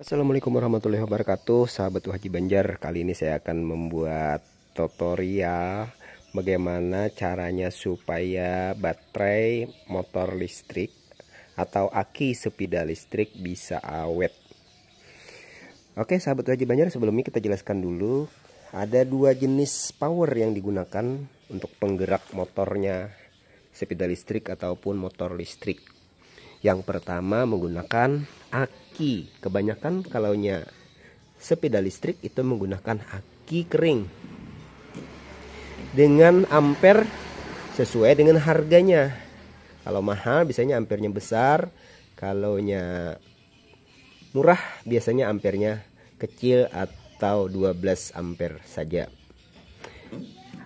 Assalamualaikum warahmatullahi wabarakatuh, sahabat Haji Banjar. Kali ini saya akan membuat tutorial bagaimana caranya supaya baterai motor listrik atau aki sepeda listrik bisa awet. Oke sahabat Haji Banjar, sebelumnya kita jelaskan dulu. Ada dua jenis power yang digunakan untuk penggerak motornya sepeda listrik ataupun motor listrik. Yang pertama menggunakan aki. Kebanyakan kalaunya sepeda listrik itu menggunakan aki kering dengan ampere sesuai dengan harganya. Kalau mahal biasanya ampernya besar, kalaunya murah biasanya ampernya kecil atau 12 ampere saja.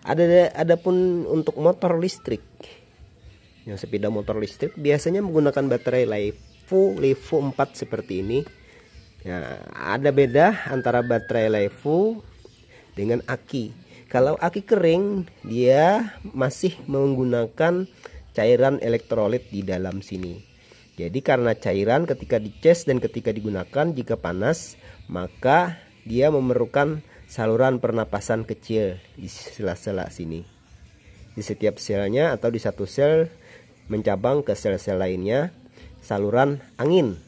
Adapun untuk motor listrik, yang sepeda motor listrik biasanya menggunakan baterai LiFo 4 seperti ini. Ya, ada beda antara baterai LiFo dengan aki. Kalau aki kering dia masih menggunakan cairan elektrolit di dalam sini. Jadi karena cairan ketika dicas dan ketika digunakan jika panas, maka dia memerlukan saluran pernapasan kecil di sela-sela sini. Di setiap selnya atau di satu sel mencabang ke sel-sel lainnya saluran angin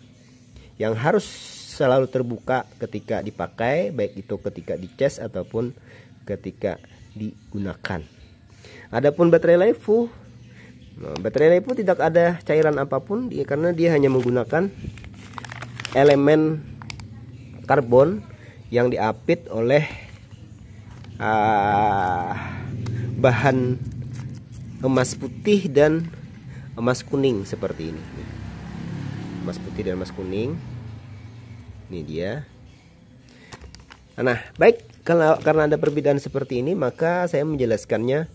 yang harus selalu terbuka ketika dipakai, baik itu ketika dicas ataupun ketika digunakan. Adapun baterai LiFo, baterai LiFo tidak ada cairan apapun karena dia hanya menggunakan elemen karbon yang diapit oleh bahan emas putih dan emas kuning seperti ini. Emas putih dan emas kuning. Ini dia. Nah, baik, karena ada perbedaan seperti ini maka saya menjelaskannya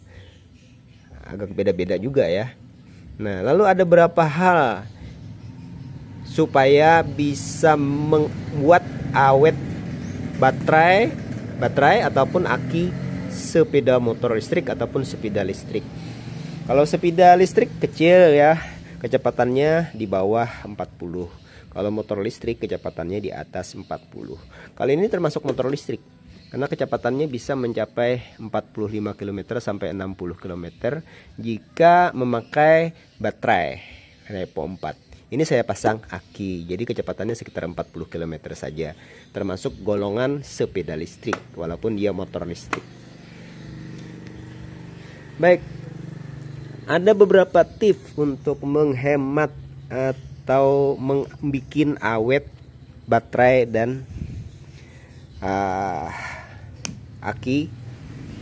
agak beda-beda juga ya. Nah, lalu ada beberapa hal supaya bisa membuat awet baterai ataupun aki sepeda motor listrik ataupun sepeda listrik. Kalau sepeda listrik kecil ya, kecepatannya di bawah 40. Kalau motor listrik kecepatannya di atas 40. Kali ini termasuk motor listrik karena kecepatannya bisa mencapai 45 km sampai 60 km jika memakai baterai LiFo 4. Ini saya pasang aki, jadi kecepatannya sekitar 40 km saja, termasuk golongan sepeda listrik walaupun dia motor listrik. Baik, ada beberapa tips untuk menghemat atau membuat awet baterai dan aki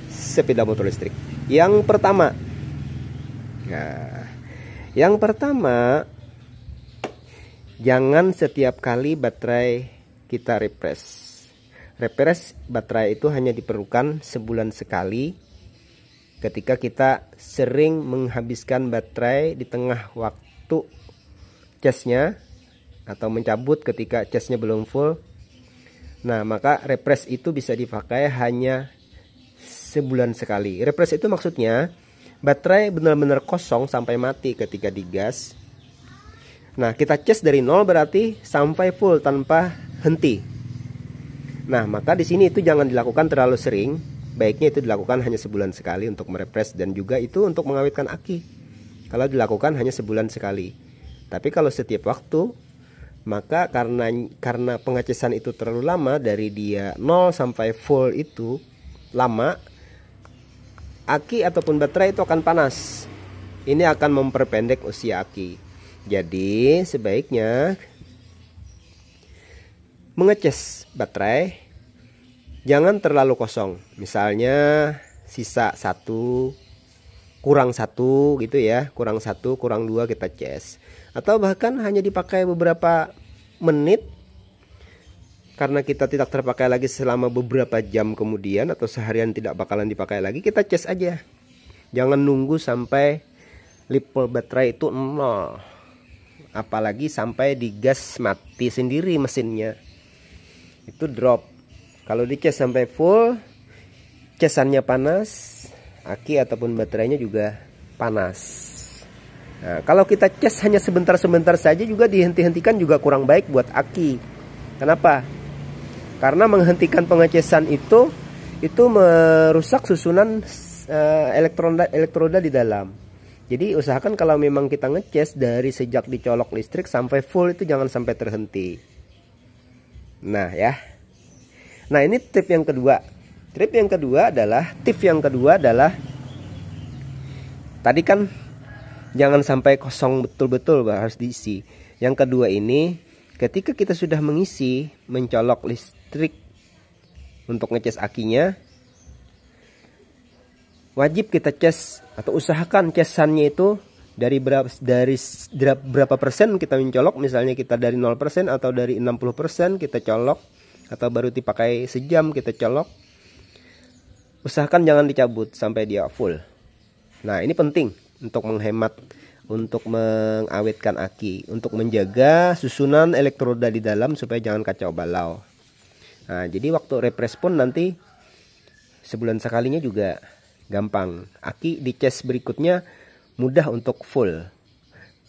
sepeda motor listrik. Yang pertama, jangan setiap kali baterai kita refresh. Refresh baterai itu hanya diperlukan sebulan sekali. Ketika kita sering menghabiskan baterai di tengah waktu casnya atau mencabut ketika casnya belum full, nah maka refresh itu bisa dipakai hanya sebulan sekali. Refresh itu maksudnya baterai benar-benar kosong sampai mati ketika digas. Nah, kita cas dari nol berarti sampai full tanpa henti. Nah, maka di sini itu jangan dilakukan terlalu sering. Baiknya itu dilakukan hanya sebulan sekali untuk merefresh, dan juga itu untuk mengawetkan aki. Kalau dilakukan hanya sebulan sekali. Tapi kalau setiap waktu, maka karena pengecasan itu terlalu lama, dari dia 0 sampai full itu lama, aki ataupun baterai itu akan panas. Ini akan memperpendek usia aki. Jadi sebaiknya mengecas baterai jangan terlalu kosong. Misalnya sisa 1 kurang 1 gitu ya, kurang 1 kurang 2 kita cas. Atau bahkan hanya dipakai beberapa menit karena kita tidak terpakai lagi selama beberapa jam kemudian atau seharian tidak bakalan dipakai lagi, kita cas aja. Jangan nunggu sampai level baterai itu 0. Apalagi sampai digas mati sendiri mesinnya. Itu drop. Kalau dicas sampai full, casannya panas, aki ataupun baterainya juga panas. Nah, kalau kita cas hanya sebentar-sebentar saja juga dihenti-hentikan juga kurang baik buat aki. Kenapa? Karena menghentikan pengecasan itu merusak susunan elektroda di dalam. Jadi usahakan kalau memang kita ngecas dari sejak dicolok listrik sampai full itu jangan sampai terhenti. Nah ya. Nah ini tips yang kedua. Tips yang kedua adalah tadi kan jangan sampai kosong betul-betul, harus diisi. Yang kedua ini, ketika kita sudah mencolok listrik untuk ngecas akinya, wajib kita cas atau usahakan casannya itu dari berapa persen kita mencolok. Misalnya kita dari 0% atau dari 60% kita colok, atau baru dipakai sejam kita colok. Usahakan jangan dicabut sampai dia full. Nah ini penting untuk menghemat, untuk mengawetkan aki, untuk menjaga susunan elektroda di dalam supaya jangan kacau balau. Nah jadi waktu repres pun nanti sebulan sekalinya juga gampang. Aki di cas berikutnya mudah untuk full.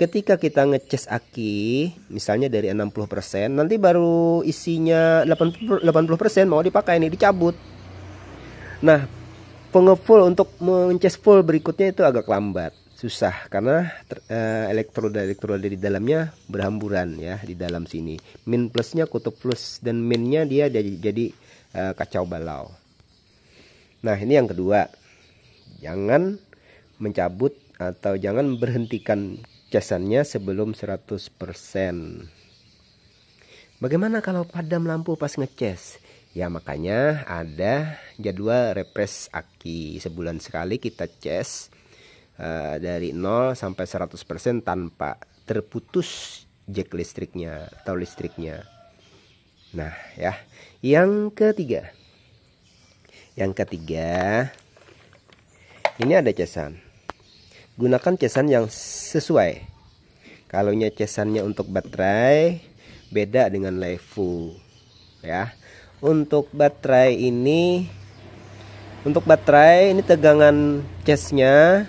Ketika kita ngecas aki misalnya dari 60%, nanti baru isinya 80% mau dipakai, ini dicabut. Nah pengefull untuk mencas full berikutnya itu agak lambat, susah, karena elektroda di dalamnya berhamburan ya di dalam sini. Min plusnya, kutub plus dan minnya dia jadi kacau balau. Nah ini yang kedua, jangan mencabut atau jangan berhentikan casannya sebelum 100%. Bagaimana kalau padam lampu pas ngecas? Ya makanya ada jadwal repres aki, sebulan sekali kita cas dari 0 sampai 100% tanpa terputus jack listriknya atau listriknya. Nah ya, yang ketiga ini ada casan. Gunakan casan yang sesuai. Kalau casannya untuk baterai beda dengan Levo ya. Untuk baterai ini tegangan casnya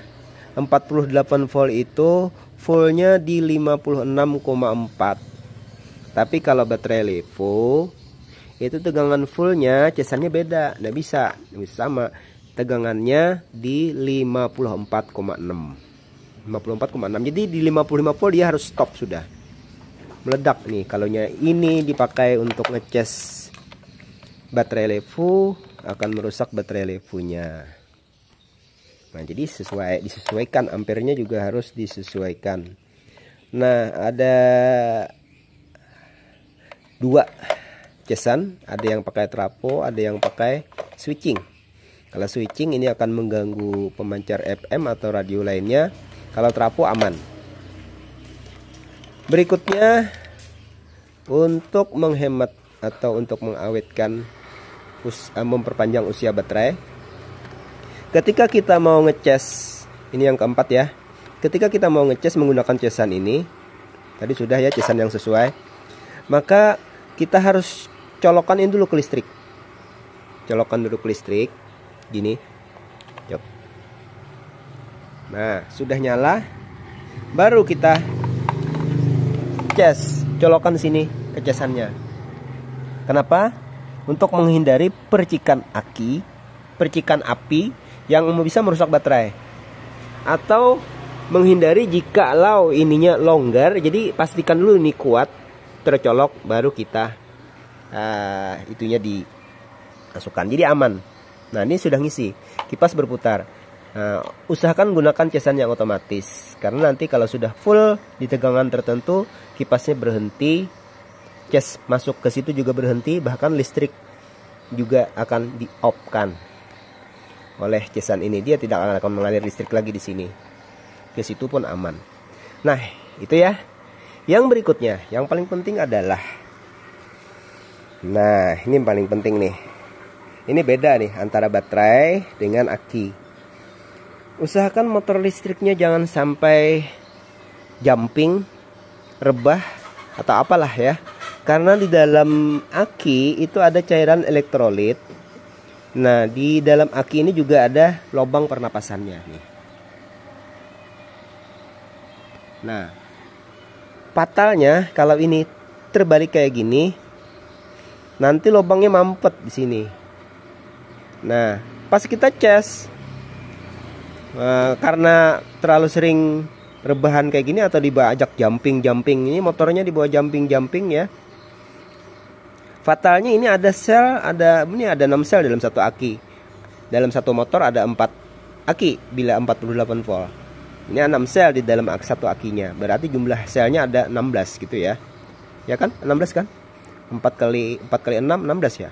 48 volt itu fullnya di 56,4. Tapi kalau baterai Levo itu tegangan fullnya casannya beda, nggak bisa sama. Tegangannya di 54,6. Jadi di 55 volt dia harus stop, sudah meledak nih. Kalau ini dipakai untuk ngecas baterai Levo akan merusak baterai Levonya. Nah jadi disesuaikan, ampernya juga harus disesuaikan. Nah ada dua casan, ada yang pakai trapo, ada yang pakai switching. Kalau switching ini akan mengganggu pemancar FM atau radio lainnya. Kalau trapo aman. Berikutnya untuk menghemat atau untuk mengawetkan, memperpanjang usia baterai. Ketika kita mau ngecas, ini yang keempat ya. Ketika kita mau ngecas menggunakan casan ini, tadi sudah ya casan yang sesuai, maka kita harus colokan dulu ke listrik. Colokan dulu ke listrik gini. Yuk. Nah sudah nyala, baru kita cas, colokan sini ke casannya. Kenapa? Untuk menghindari percikan api yang bisa merusak baterai, atau menghindari jikalau ininya longgar. Jadi pastikan dulu ini kuat, tercolok, baru kita itunya dimasukkan, jadi aman. Nah ini sudah ngisi, kipas berputar. Usahakan gunakan casan yang otomatis, karena nanti kalau sudah full di tegangan tertentu kipasnya berhenti, cas masuk ke situ juga berhenti, bahkan listrik juga akan di-off-kan oleh casan ini. Dia tidak akan mengalir listrik lagi di sini, ke situ pun aman. Nah itu ya. Yang berikutnya, yang paling penting adalah, nah ini yang paling penting nih. Ini beda nih antara baterai dengan aki. Usahakan motor listriknya jangan sampai jumping, rebah atau apalah ya. Karena di dalam aki itu ada cairan elektrolit. Nah, di dalam aki ini juga ada lubang pernapasannya nih. Nah, fatalnya kalau ini terbalik kayak gini, nanti lubangnya mampet di sini. Nah, pas kita cas, karena terlalu sering rebahan kayak gini atau diajak jumping ini motornya dibawa jumping ya. Fatalnya ini ada sel, ini ada 6 sel dalam satu aki. Dalam satu motor ada 4 aki bila 48 volt. Ini 6 sel di dalam satu akinya. Berarti jumlah selnya ada 16 gitu ya. Ya kan? 16 kan? 4 kali 6 16 ya.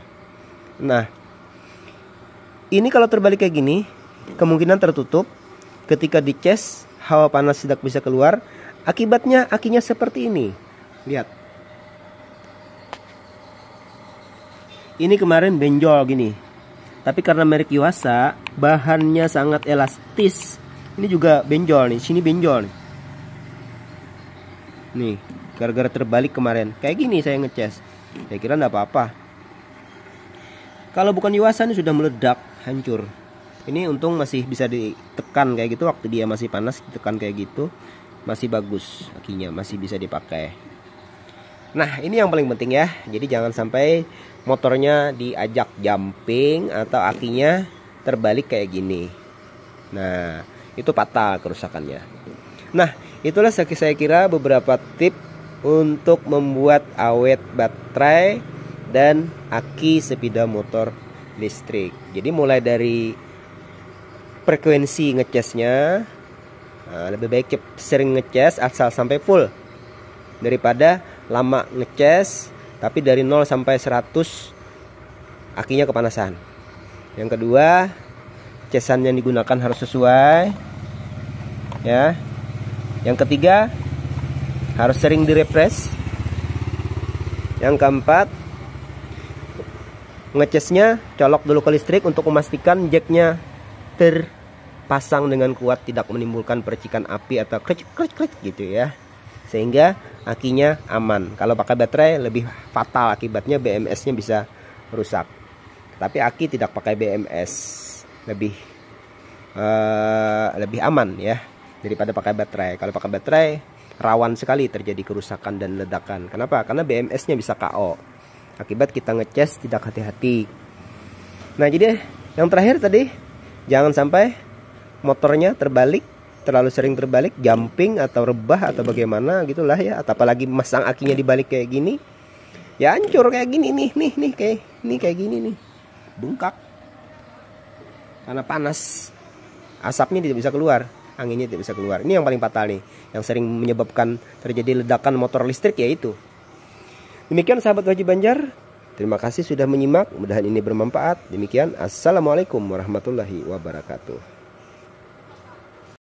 Nah, ini kalau terbalik kayak gini, kemungkinan tertutup. Ketika dicas, hawa panas tidak bisa keluar. Akibatnya akinya seperti ini. Lihat. Ini kemarin benjol gini. Tapi karena merek Yuasa, bahannya sangat elastis. Ini juga benjol nih, sini benjol nih. Nih, gara-gara terbalik kemarin. Kayak gini saya ngecas. Saya kira enggak apa-apa. Kalau bukan Yuasa ini sudah meledak, hancur. Ini untung masih bisa ditekan kayak gitu, waktu dia masih panas ditekan kayak gitu, masih bagus akinya, masih bisa dipakai. Nah, ini yang paling penting ya. Jadi jangan sampai motornya diajak jumping atau akinya terbalik kayak gini. Nah, itu fatal kerusakannya. Nah, itulah saya kira beberapa tips untuk membuat awet baterai dan aki sepeda motor listrik. Jadi mulai dari frekuensi ngecasnya, lebih baik sering ngecas asal sampai full daripada lama ngecas tapi dari 0 sampai 100 akinya kepanasan. Yang kedua, casan yang digunakan harus sesuai ya. Yang ketiga, harus sering direpres. Yang keempat, ngecasnya colok dulu ke listrik untuk memastikan jacknya terpasang dengan kuat, tidak menimbulkan percikan api atau klik gitu ya, sehingga akinya aman. Kalau pakai baterai lebih fatal, akibatnya BMS-nya bisa rusak. Tapi aki tidak pakai BMS lebih aman ya daripada pakai baterai. Kalau pakai baterai rawan sekali terjadi kerusakan dan ledakan. Kenapa? Karena BMS-nya bisa KO akibat kita ngecas tidak hati-hati. Nah, jadi yang terakhir tadi, jangan sampai motornya terbalik, terlalu sering terbalik, jumping atau rebah atau bagaimana gitulah ya. Atau apalagi masang akinya dibalik kayak gini, ya hancur kayak gini nih kayak gini nih, bengkak karena panas, asapnya tidak bisa keluar, anginnya tidak bisa keluar. Ini yang paling fatal nih, yang sering menyebabkan terjadi ledakan motor listrik, yaitu. Demikian sahabat Wajib Banjar, terima kasih sudah menyimak, mudah-mudahan ini bermanfaat. Demikian, assalamualaikum warahmatullahi wabarakatuh.